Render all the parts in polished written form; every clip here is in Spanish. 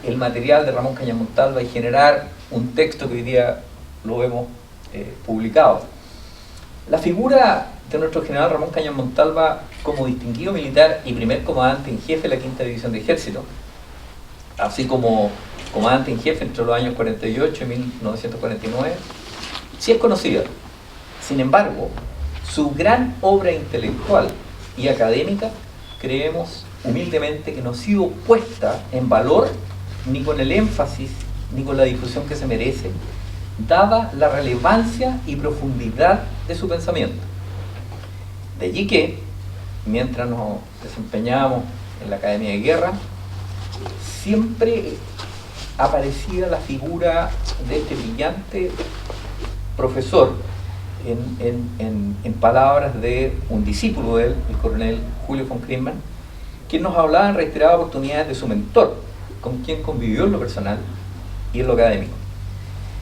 el material de Ramón Cañas Montalva y generar un texto que hoy día lo vemos publicado. La figura de nuestro general Ramón Cañas Montalva como distinguido militar y primer comandante en jefe de la Quinta División de Ejército, así como comandante en jefe entre los años 48 y 1949, sí es conocida. Sin embargo, su gran obra intelectual y académica, creemos humildemente que no ha sido puesta en valor ni con el énfasis ni con la difusión que se merece, dada la relevancia y profundidad de su pensamiento. De allí que, mientras nos desempeñábamos en la Academia de Guerra, siempre aparecía la figura de este brillante profesor en palabras de un discípulo de él, el coronel Julio von Kriegmann, quien nos hablaba en reiteradas oportunidades de su mentor, con quien convivió en lo personal y en lo académico.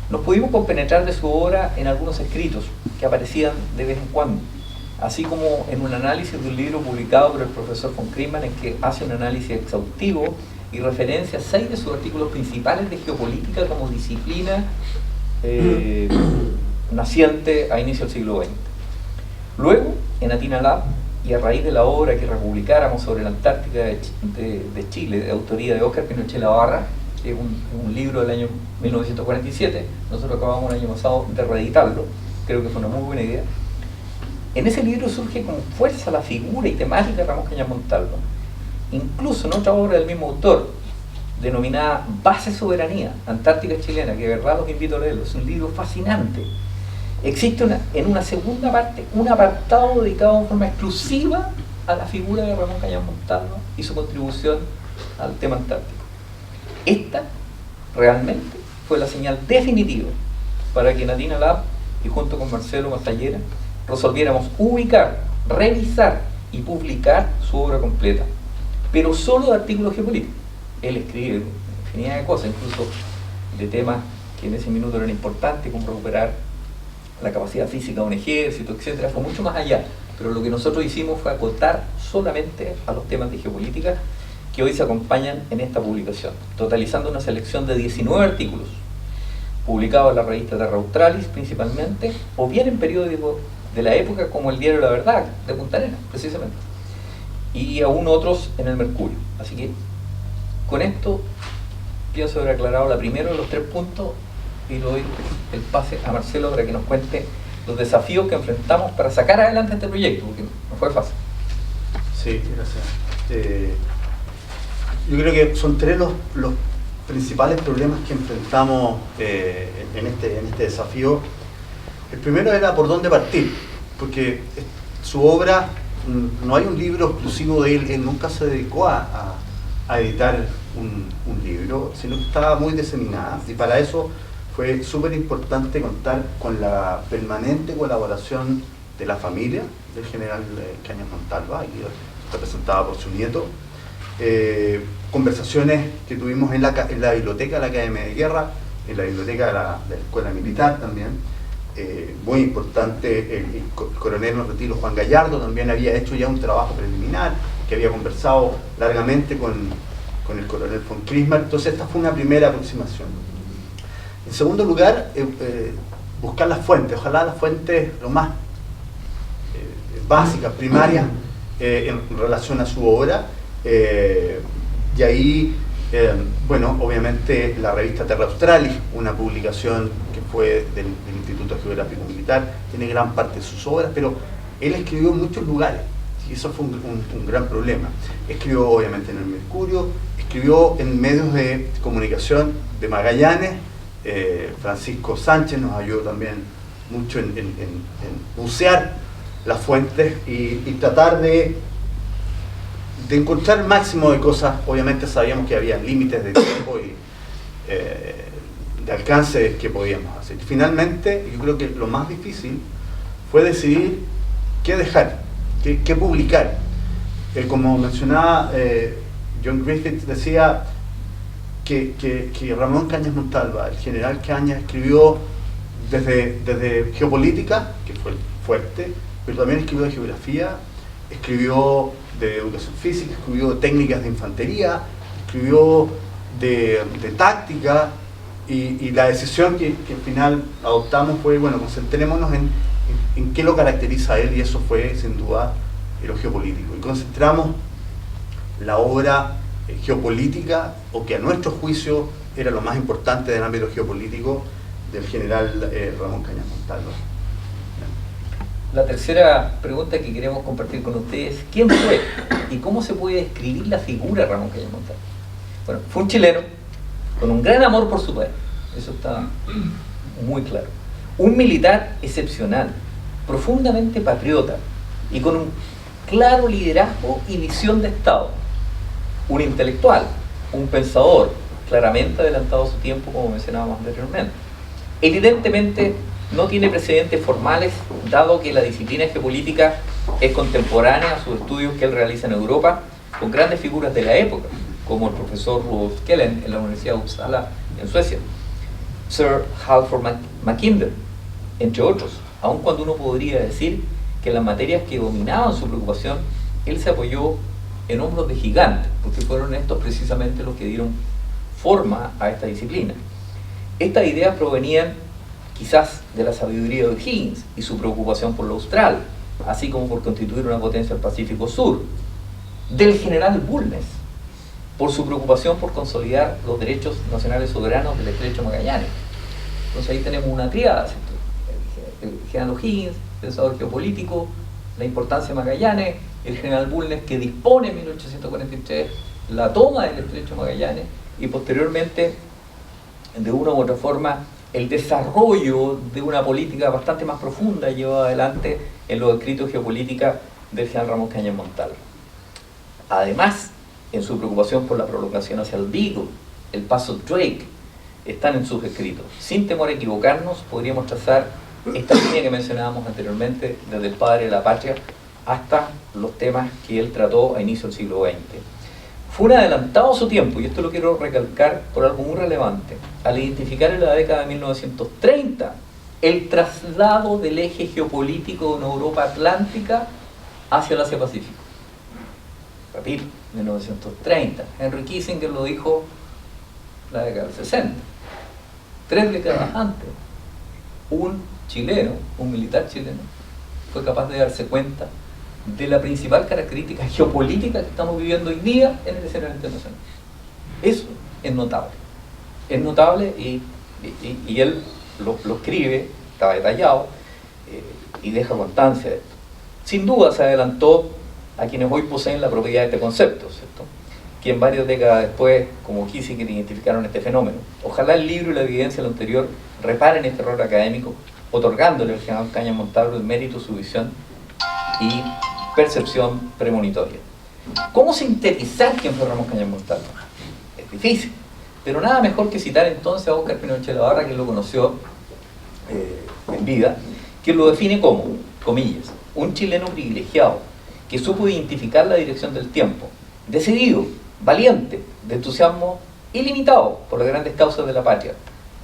Nos pudimos compenetrar de su obra en algunos escritos que aparecían de vez en cuando, así como en un análisis de un libro publicado por el profesor von Kriegmann, en que hace un análisis exhaustivo y referencia a 6 de sus artículos principales de geopolítica como disciplina naciente a inicio del siglo XX. Luego, en Atina Lab, y a raíz de la obra que republicáramos sobre la Antártica de Chile, de autoría de Óscar Pinochet Labarra, que es un libro del año 1947, nosotros acabamos el año pasado de reeditarlo, creo que fue una muy buena idea. En ese libro surge con fuerza la figura y temática de Ramón Cañas Montalva. Incluso en otra obra del mismo autor, denominada Base Soberanía, Antártica Chilena, que de verdad los invito a leerlo, es un libro fascinante. Existe en una segunda parte un apartado dedicado en forma exclusiva a la figura de Ramón Cañas Montalva y su contribución al tema antártico. Esta realmente fue la señal definitiva para que Atina Lab y junto con Marcelo Mastallera resolviéramos ubicar, revisar y publicar su obra completa, pero solo de artículos geopolíticos. Él escribe infinidad de cosas, incluso de temas que en ese minuto eran importantes, como recuperar la capacidad física de un ejército, etcétera. Fue mucho más allá, pero lo que nosotros hicimos fue acotar solamente a los temas de geopolítica que hoy se acompañan en esta publicación, totalizando una selección de 19 artículos publicados en la revista Terra Australis principalmente, o bien en periódicos de la época como el diario La Verdad de Punta Arenas, precisamente, y aún otros en el Mercurio. Así que con esto pienso haber aclarado la primera de los 3 puntos y le doy el pase a Marcelo para que nos cuente los desafíos que enfrentamos para sacar adelante este proyecto, porque no fue fácil. Sí, gracias. Yo creo que son 3 los principales problemas que enfrentamos en este desafío. El primero era por dónde partir, porque su obra, no hay un libro exclusivo de él nunca se dedicó a editar un libro, sino que estaba muy diseminada, y para eso fue súper importante contar con la permanente colaboración de la familia del general Cañas Montalva, y representada por su nieto. Conversaciones que tuvimos en la biblioteca de la Academia de Guerra, en la biblioteca de la Escuela Militar también. Muy importante, el coronel en retiro Juan Gallardo también había hecho ya un trabajo preliminar, que había conversado largamente con el coronel von Kriegmann. Entonces esta fue una primera aproximación. En segundo lugar, buscar las fuentes, ojalá las fuentes lo más básicas, primarias, en relación a su obra. Y ahí, bueno, obviamente la revista Terra Australis, una publicación que fue del Instituto Geográfico Militar, tiene gran parte de sus obras, pero él escribió en muchos lugares, y eso fue un gran problema. Escribió obviamente en el Mercurio, escribió en medios de comunicación de Magallanes. Francisco Sánchez nos ayudó también mucho en bucear las fuentes y tratar de encontrar el máximo de cosas. Obviamente sabíamos que había límites de tiempo y de alcance que podíamos hacer. Finalmente, yo creo que lo más difícil fue decidir qué dejar, qué publicar. Como mencionaba John Griffith, decía que Ramón Cañas Montalva, el general Cañas, escribió desde geopolítica, que fue fuerte, pero también escribió de geografía, escribió de educación física, escribió técnicas de infantería, escribió de táctica, y la decisión que al final adoptamos fue, bueno, concentrémonos en qué lo caracteriza a él, y eso fue sin duda lo geopolítico. Y concentramos la obra geopolítica, o que a nuestro juicio era lo más importante del ámbito geopolítico, del general Ramón Cañas Montalvo. La tercera pregunta que queremos compartir con ustedes es: ¿quién fue y cómo se puede describir la figura de Ramón Cañas Montalvo? Bueno, fue un chileno con un gran amor por su país, eso está muy claro. Un militar excepcional, profundamente patriota y con un claro liderazgo y visión de Estado. Un intelectual, un pensador, claramente adelantado a su tiempo, como mencionábamos anteriormente. Evidentemente no tiene precedentes formales, dado que la disciplina geopolítica es contemporánea a sus estudios que él realiza en Europa, con grandes figuras de la época, como el profesor Rudolf Kellen en la Universidad de Uppsala, en Suecia, Sir Halford Mackinder, entre otros, aun cuando uno podría decir que en las materias que dominaban su preocupación, él se apoyó en hombros de gigantes, porque fueron estos precisamente los que dieron forma a esta disciplina. Estas ideas provenían quizás de la sabiduría de Higgins y su preocupación por lo austral, así como por constituir una potencia del Pacífico Sur, del general Bulnes, por su preocupación por consolidar los derechos nacionales soberanos del estrecho Magallanes. Entonces ahí tenemos una triada, ¿cierto? El general O'Higgins, pensador geopolítico, la importancia de Magallanes, el general Bulnes, que dispone en 1843 la toma del estrecho Magallanes, y posteriormente, de una u otra forma, el desarrollo de una política bastante más profunda llevada adelante en los escritos geopolíticos del general Ramón Cañas Montalvo. Además, en su preocupación por la prolongación hacia el Beagle, el paso Drake, están en sus escritos. Sin temor a equivocarnos, podríamos trazar esta línea que mencionábamos anteriormente, desde el padre de la patria hasta los temas que él trató a inicio del siglo XX. Fue un adelantado a su tiempo, y esto lo quiero recalcar por algo muy relevante, al identificar en la década de 1930 el traslado del eje geopolítico de una Europa atlántica hacia el Asia-Pacífico. Repito, 1930. Henry Kissinger lo dijo en la década del 60. 3 décadas antes, un chileno, un militar chileno, fue capaz de darse cuenta de la principal característica geopolítica que estamos viviendo hoy día en el escenario internacional. Eso es notable. Es notable, y él lo escribe, está detallado, y deja constancia de esto. Sin duda se adelantó a quienes hoy poseen la propiedad de este concepto, ¿cierto? Quien varias décadas después, como Kissinger, identificaron este fenómeno. Ojalá el libro y la evidencia de lo anterior reparen este error académico, otorgándole al general Cañas Montalvo el mérito, su visión y percepción premonitoria. ¿Cómo sintetizar quién fue Ramón Cañas Montalvo? Es difícil, pero nada mejor que citar entonces a Óscar Pinochet Labarra, quien lo conoció en vida, quien lo define como, comillas, un chileno privilegiado que supo identificar la dirección del tiempo, decidido, valiente, de entusiasmo ilimitado por las grandes causas de la patria,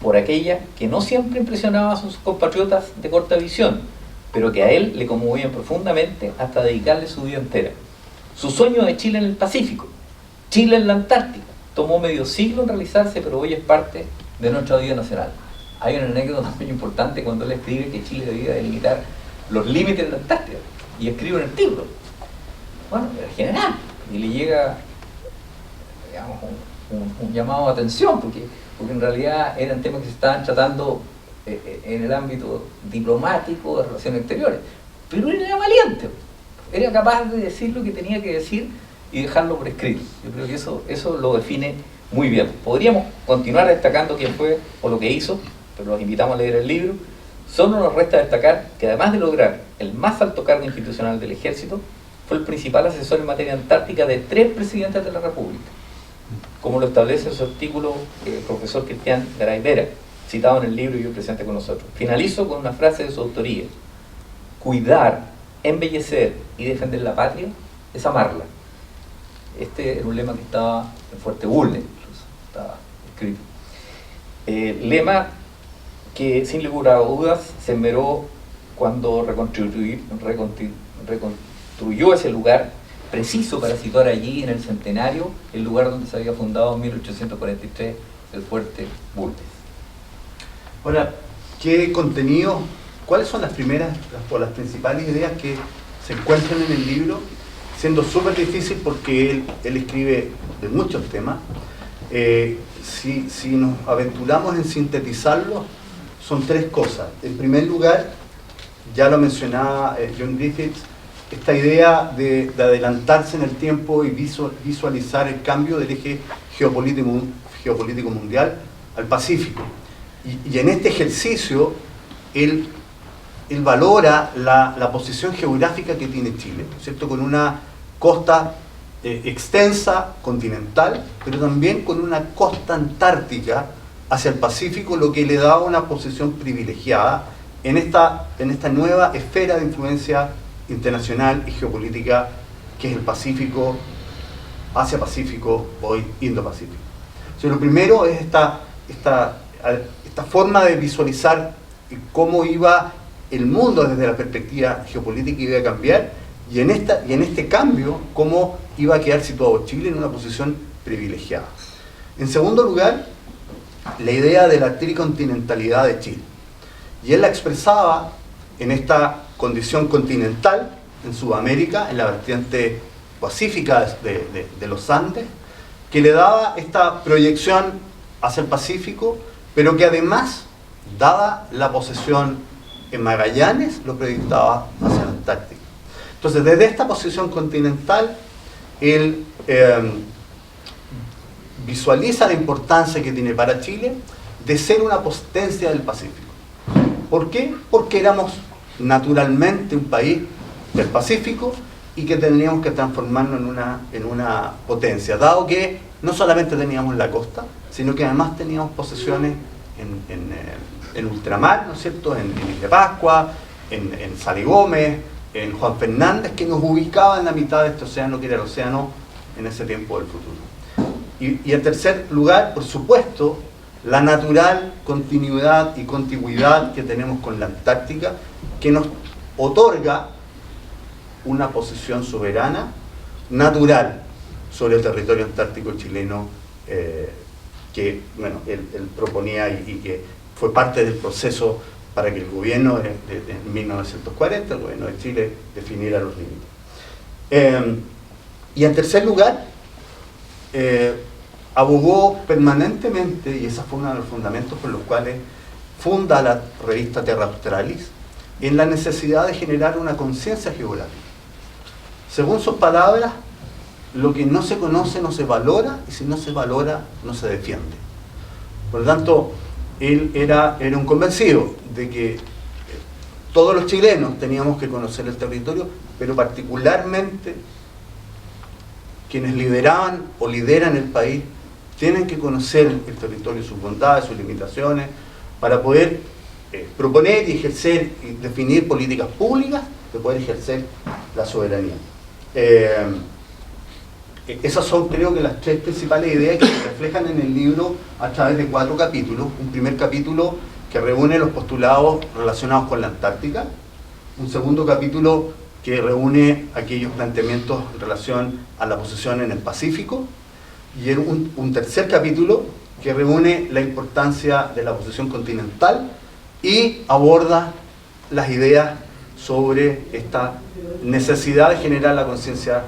por aquella que no siempre impresionaba a sus compatriotas de corta visión, pero que a él le conmovían profundamente hasta dedicarle su vida entera. Su sueño de Chile en el Pacífico, Chile en la Antártica, tomó medio siglo en realizarse, pero hoy es parte de nuestra vida nacional. Hay una anécdota muy importante cuando él escribe que Chile debía delimitar los límites de la Antártida, y escribe un artículo. Bueno, era general, y le llega, digamos, un llamado de atención, porque en realidad eran temas que se estaban tratando en el ámbito diplomático, de relaciones exteriores. Pero él era valiente, era capaz de decir lo que tenía que decir y dejarlo por escrito. Yo creo que eso lo define muy bien. Podríamos continuar destacando quién fue o lo que hizo, pero los invitamos a leer el libro. Solo nos resta destacar que, además de lograr el más alto cargo institucional del ejército, fue el principal asesor en materia antártica de 3 presidentes de la República, como lo establece en su artículo el profesor Cristian Garay Vera, citado en el libro y hoy presente con nosotros. Finalizo con una frase de su autoría: cuidar, embellecer y defender la patria es amarla. Este era un lema que estaba en Fuerte Bulnes, incluso estaba escrito. Lema que sin lugar a dudas se esmeró cuando reconstruyó ese lugar preciso para situar allí en el centenario el lugar donde se había fundado en 1843 el fuerte Bulnes. Ahora, ¿qué contenido, cuáles son las primeras o las principales ideas que se encuentran en el libro? Siendo súper difícil porque él escribe de muchos temas. Si nos aventuramos en sintetizarlo, son tres cosas. En primer lugar, ya lo mencionaba John Griffiths, esta idea de adelantarse en el tiempo y visualizar el cambio del eje geopolítico mundial al Pacífico. Y en este ejercicio, él valora la posición geográfica que tiene Chile, ¿cierto? Con una costa extensa, continental, pero también con una costa antártica hacia el Pacífico, lo que le da una posición privilegiada en esta nueva esfera de influencia internacional y geopolítica que es el Pacífico, Asia-Pacífico, hoy Indo-Pacífico. O sea, lo primero es esta forma de visualizar cómo iba el mundo desde la perspectiva geopolítica iba a cambiar, y en este cambio, cómo iba a quedar situado Chile en una posición privilegiada. En segundo lugar, la idea de la tricontinentalidad de Chile. Y él la expresaba en esta condición continental, en Sudamérica, en la vertiente pacífica de los Andes, que le daba esta proyección hacia el Pacífico, pero que además, dada la posesión en Magallanes, lo proyectaba hacia la Antártica. Entonces, desde esta posición continental, él visualiza la importancia que tiene para Chile de ser una potencia del Pacífico. ¿Por qué? Porque éramos naturalmente un país del Pacífico y que teníamos que transformarnos en una potencia, dado que no solamente teníamos la costa, sino que además teníamos posesiones en ultramar, ¿no es cierto?, en Isla Pascua, en Saligómez, en Juan Fernández, que nos ubicaba en la mitad de este océano, que era el océano en ese tiempo del futuro. Y en tercer lugar, por supuesto, la natural continuidad y contigüidad que tenemos con la Antártica, que nos otorga una posición soberana, natural, sobre el territorio antártico chileno, que bueno, él proponía y que fue parte del proceso para que el gobierno de 1940, el gobierno de Chile, definiera los límites. Y en tercer lugar, abogó permanentemente, y ese fue uno de los fundamentos por los cuales funda la revista Terra Australis, en la necesidad de generar una conciencia geográfica. Según sus palabras, lo que no se conoce no se valora, y si no se valora, no se defiende. Por lo tanto, él era un convencido de que todos los chilenos teníamos que conocer el territorio, pero particularmente quienes lideraban o lideran el país tienen que conocer el territorio, sus bondades, sus limitaciones, para poder proponer y ejercer y definir políticas públicas de poder ejercer la soberanía. Esas son, creo que, las tres principales ideas que se reflejan en el libro a través de 4 capítulos. Un primer capítulo que reúne los postulados relacionados con la Antártica, un segundo capítulo que reúne aquellos planteamientos en relación a la posición en el Pacífico, y un tercer capítulo que reúne la importancia de la posición continental y aborda las ideas sobre esta necesidad de generar la conciencia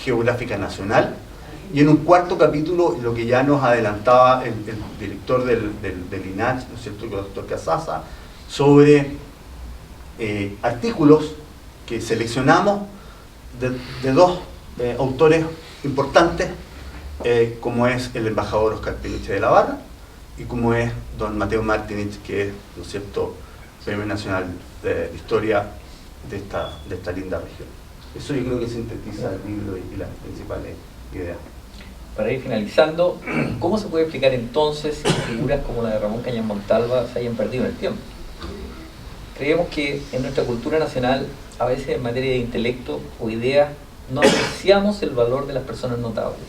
geográfica nacional, y en un cuarto capítulo lo que ya nos adelantaba el director del INACH, ¿no es cierto?, el doctor Casasa, sobre artículos que seleccionamos de dos autores importantes, como es el embajador Oscar Peniche de la Barra y como es don Mateo Martinich, que es, ¿no es cierto?, Premio Nacional de Historia de esta linda región. Eso yo creo que sintetiza el libro y las principales ideas. Para ir finalizando, ¿cómo se puede explicar entonces que figuras como la de Ramón Cañas Montalva se hayan perdido en el tiempo? Creemos que en nuestra cultura nacional, a veces en materia de intelecto o ideas, no apreciamos el valor de las personas notables.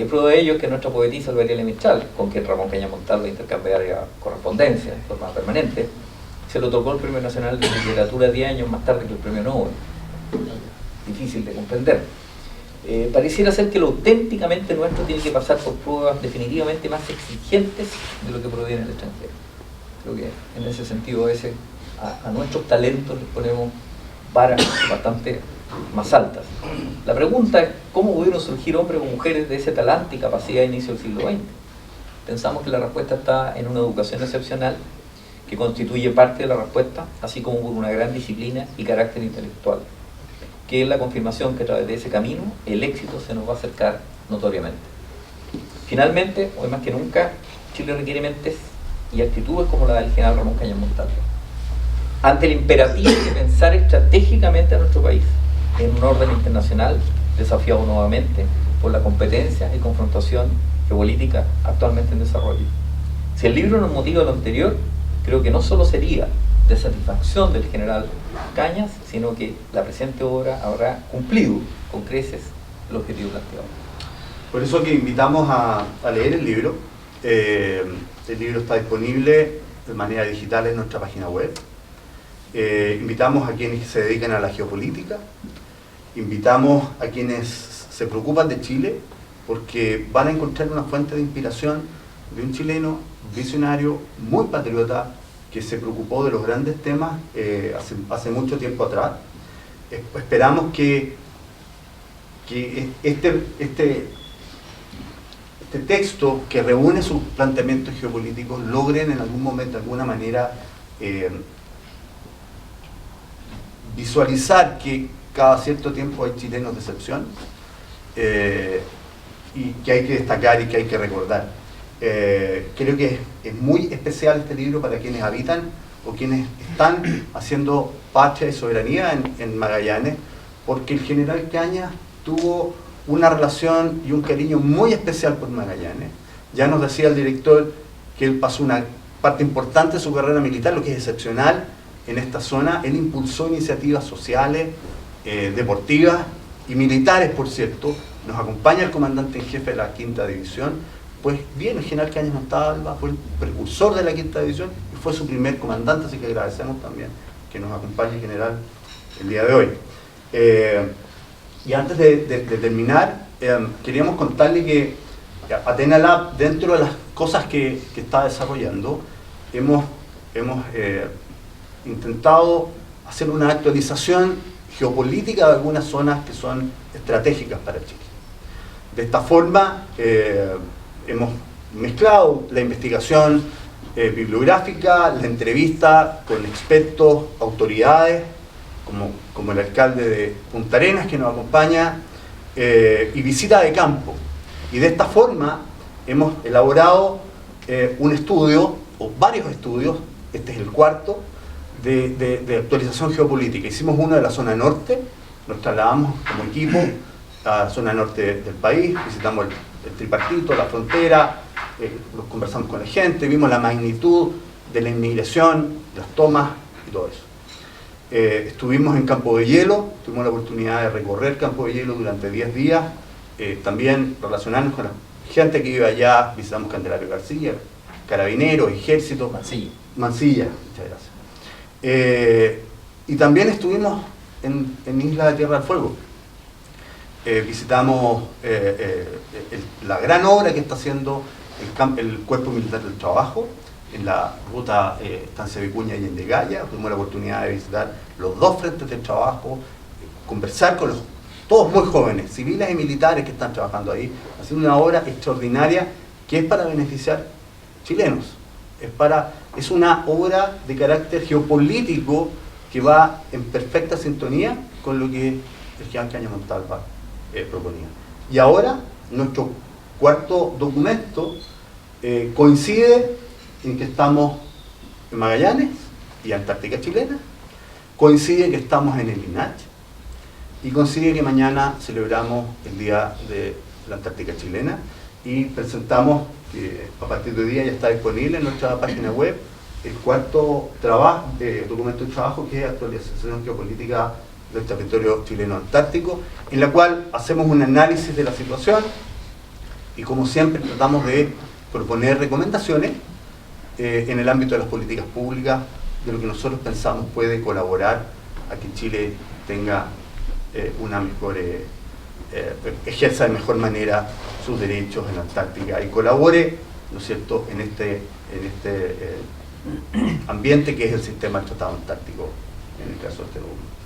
Prueba de ello es que nuestra poetisa Gabriela Mistral, con quien Ramón Cañas Montalva intercambiaría correspondencia de forma permanente, se le otorgó el Premio Nacional de Literatura 10 años más tarde que el Premio Nobel. difícil de comprender. Pareciera ser que lo auténticamente nuestro tiene que pasar por pruebas definitivamente más exigentes de lo que proviene del extranjero. Creo que en ese sentido a veces a nuestros talentos les ponemos varas bastante más altas. La pregunta es cómo pudieron surgir hombres o mujeres de ese talante y capacidad a inicio del siglo XX. Pensamos que la respuesta está en una educación excepcional que constituye parte de la respuesta, así como por una gran disciplina y carácter intelectual, que es la confirmación que a través de ese camino el éxito se nos va a acercar notoriamente. Finalmente, hoy más que nunca, Chile requiere mentes y actitudes como la del general Ramón Cañas Montalvo. Ante el imperativo de pensar estratégicamente a nuestro país en un orden internacional desafiado nuevamente por la competencia y confrontación geopolítica actualmente en desarrollo. Si el libro nos motiva a lo anterior, creo que no solo sería de satisfacción del general Cañas, sino que la presente obra habrá cumplido con creces el objetivo planteado. Por eso que invitamos a leer el libro. El libro está disponible de manera digital en nuestra página web. Invitamos a quienes se dedican a la geopolítica, invitamos a quienes se preocupan de Chile, porque van a encontrar una fuente de inspiración de un chileno visionario, muy patriota, que se preocupó de los grandes temas hace mucho tiempo atrás. Esperamos que este texto que reúne sus planteamientos geopolíticos logren en algún momento, de alguna manera, visualizar que cada cierto tiempo hay chilenos de excepción y que hay que destacar y que hay que recordar. Creo que es muy especial este libro para quienes habitan o quienes están haciendo patria y soberanía en Magallanes, porque el general Cañas tuvo una relación y un cariño muy especial por Magallanes. Ya nos decía el director que él pasó una parte importante de su carrera militar, lo que es excepcional en esta zona. Él impulsó iniciativas sociales, deportivas y militares, por cierto. Nos acompaña el comandante en jefe de la Quinta División. Pues bien, el general Cañas Montalva fue el precursor de la Quinta División y fue su primer comandante, así que agradecemos también que nos acompañe el general el día de hoy. Y antes de terminar, queríamos contarle que Athena Lab, dentro de las cosas que está desarrollando, hemos intentado hacer una actualización geopolítica de algunas zonas que son estratégicas para Chile. De esta forma, hemos mezclado la investigación bibliográfica, la entrevista con expertos, autoridades, como el alcalde de Punta Arenas que nos acompaña, y visita de campo. Y de esta forma hemos elaborado un estudio, o varios estudios, este es el cuarto, de actualización geopolítica. Hicimos uno de la zona norte, nos trasladamos como equipo a la zona norte del país, visitamos el tripartito, la frontera, nos conversamos con la gente, vimos la magnitud de la inmigración, las tomas y todo eso. Estuvimos en Campo de Hielo, tuvimos la oportunidad de recorrer Campo de Hielo durante 10 días, también relacionarnos con la gente que vive allá, visitamos Candelario García, Carabineros, Ejército, Mansilla, muchas gracias. Y también estuvimos en Isla de Tierra del Fuego. Visitamos la gran obra que está haciendo el Cuerpo Militar del Trabajo en la ruta Estancia Vicuña y Endegaya. Tuvimos la oportunidad de visitar los dos frentes del trabajo, conversar con todos muy jóvenes, civiles y militares que están trabajando ahí, haciendo una obra extraordinaria que es para beneficiar chilenos. Es una obra de carácter geopolítico que va en perfecta sintonía con lo que el general Cañas Montalva proponía. Y ahora, nuestro cuarto documento coincide en que estamos en Magallanes y Antártica chilena, coincide que estamos en el INACH y coincide que mañana celebramos el Día de la Antártica chilena y presentamos, a partir de hoy día ya está disponible en nuestra página web, el cuarto documento de trabajo, que es actualización geopolítica del territorio chileno antártico, en la cual hacemos un análisis de la situación y, como siempre, tratamos de proponer recomendaciones en el ámbito de las políticas públicas, de lo que nosotros pensamos puede colaborar a que Chile tenga una mejor, ejerza de mejor manera sus derechos en la Antártica y colabore, ¿no es cierto?, en este ambiente que es el sistema del Tratado Antártico, en el caso de este documento.